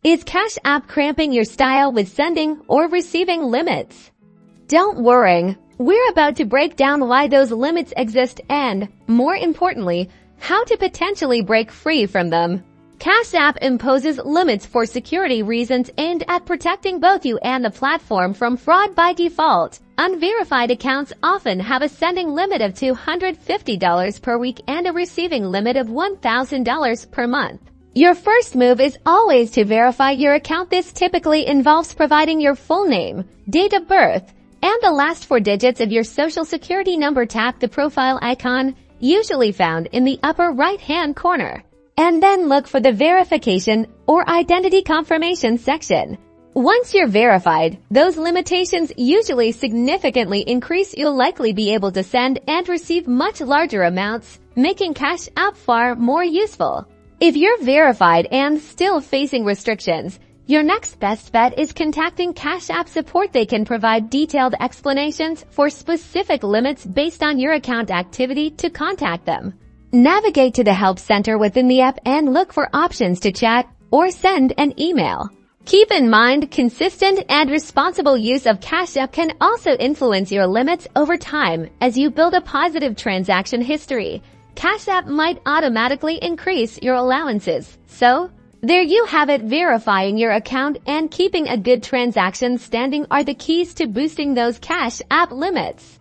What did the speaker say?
Is Cash App cramping your style with sending or receiving limits? Don't worry, we're about to break down why those limits exist and, more importantly, how to potentially break free from them. Cash App imposes limits for security reasons aimed at protecting both you and the platform from fraud by default. Unverified accounts often have a sending limit of $250 per week and a receiving limit of $1,000 per month. Your first move is always to verify your account. This typically involves providing your full name, date of birth, and the last four digits of your social security number. Tap the profile icon, usually found in the upper right-hand corner, and then look for the verification or identity confirmation section. Once you're verified, those limitations usually significantly increase. You'll likely be able to send and receive much larger amounts, making Cash App far more useful. If you're verified and still facing restrictions, your next best bet is contacting Cash App support. They can provide detailed explanations for specific limits based on your account activity. To contact them, navigate to the Help Center within the app and look for options to chat or send an email. Keep in mind, consistent and responsible use of Cash App can also influence your limits over time. As you build a positive transaction history, Cash App might automatically increase your allowances. So, there you have it. Verifying your account and keeping a good transaction standing are the keys to boosting those Cash App limits.